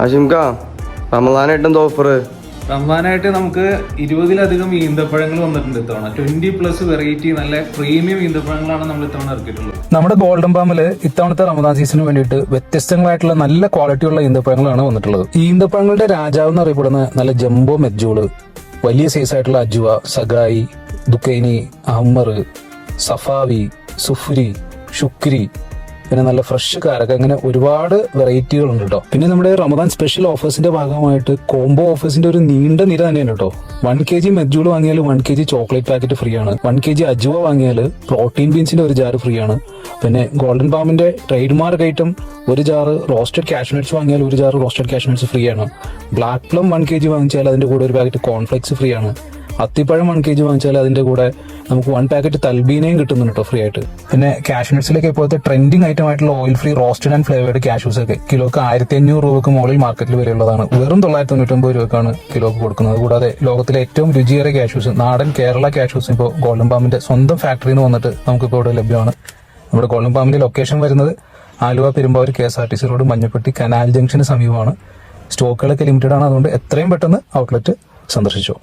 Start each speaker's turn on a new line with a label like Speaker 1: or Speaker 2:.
Speaker 1: ആശിംക റമദാനായിട്ട് എന്താ ഓഫർ?
Speaker 2: റംസാനായിട്ട് നമുക്ക് 20-ലധികം ഈന്തപ്പഴങ്ങൾ വന്നിട്ടുണ്ട് ഇത്തവണ. 20+ വെറൈറ്റി നല്ല പ്രീമിയം ഈന്തപ്പഴങ്ങളാണ് നമ്മൾ ഇത്തവണ ഇറക്കിയിട്ടുള്ളത്.
Speaker 3: നമ്മുടെ ഗോൾഡൻ പാമില് ഇത്തവണത്തെ റമദാൻ സീസണിന് വേണ്ടിയിട്ട് വ്യത്യസ്തങ്ങളായിട്ടുള്ള നല്ല ക്വാളിറ്റിയുള്ള ഈന്തപ്പഴങ്ങളാണ് വന്നിട്ടുള്ളത്. ഈ ഈന്തപ്പഴങ്ങളുടെ രാജാവ് എന്ന് അറിയപ്പെടുന്ന നല്ല ജംബോ മെജ്ജൂള്, വലിയ സൈസ് ആയിട്ടുള്ള അജുവ, സഗായി, ദുക്കൈനി, അഹമ്മർ, സഫാവി, സുഫ്രി, ഷുക്രി, പിന്നെ നല്ല ഫ്രഷ് കാരക്ക, അങ്ങനെ ഒരുപാട് വെറൈറ്റികളുണ്ട് കേട്ടോ. പിന്നെ റമദാൻ സ്പെഷ്യൽ ഓഫേഴ്സിന്റെ ഭാഗമായിട്ട് കോംബോ ഓഫേഴ്സിന്റെ ഒരു നീണ്ട നിര തന്നെയാണ് കേട്ടോ. 1 kg മെജ്ജൂൾ വാങ്ങിയാൽ 1 kg ചോക്ലേറ്റ് പാക്കറ്റ് ഫ്രീ ആണ്. 1 kg അജുവ വാങ്ങിയാൽ പ്രോട്ടീൻ ബീൻസിന്റെ ഒരു ജാർ ഫ്രീ ആണ്. പിന്നെ ഗോൾഡൻ പാമിന്റെ ട്രേഡ് മാർക്ക് ഐറ്റം ഒരു ജാറ് റോസ്റ്റഡ് കാഷ്നട്ട്സ് വാങ്ങിയാൽ ഒരു ജാർ റോസ്റ്റഡ് കാഷ്നട്ട്സ് ഫ്രീ ആണ്. ബ്ലാക്ക് പ്ലം 1 kg വാങ്ങിച്ചാൽ അതിന്റെ കൂടെ ഒരു പാക്കറ്റ് കോൺഫ്ലെക്സ് ഫ്രീ ആണ്. അത്തിപ്പഴം 1 kg വാങ്ങിച്ചാൽ അതിന്റെ കൂടെ നമുക്ക് 1 പാക്കറ്റ് തൽബീനയും കിട്ടുന്നുണ്ട് കേട്ടോ ഫ്രീ ആയിട്ട്. പിന്നെ കാഷ്നട്ട്സിലേക്ക് ഇപ്പോഴത്തെ ട്രെൻഡിങ് ഐറ്റം ആയിട്ടുള്ള oil free roasted and flavoured cashews ഒക്കെ കിലോക്ക് 1500 രൂപക്ക് മുകളിൽ മാർക്കറ്റിൽ വരെയുള്ളതാണ്. വെറും 999 രൂപക്കാണ് കിലോക്ക് കൊടുക്കുന്നത്. കൂടാതെ ലോകത്തിലെ ഏറ്റവും രുചിയേറിയ കാഷ്യൂസ്, നാടൻ കേരള കാഷ്യൂസ് ഇപ്പോൾ ഗോൾഡൻ പാമിന്റെ സ്വന്തം ഫാക്ടറിയിൽ നിന്ന് വന്നിട്ട് നമുക്കിപ്പോൾ ഇവിടെ ലഭ്യമാണ്. നമ്മുടെ ഗോൾഡൻ പാമിന്റെ ലൊക്കേഷൻ വരുന്നത് Aluva Perumbavoor KSRTC road Manjappetti canal junction സമീപമാണ്. സ്റ്റോക്കുകളൊക്കെ ലിമിറ്റഡ് ആണ്, അതുകൊണ്ട് എത്രയും പെട്ടെന്ന് ഔട്ട്ലെറ്റ് സന്ദർശിച്ചു.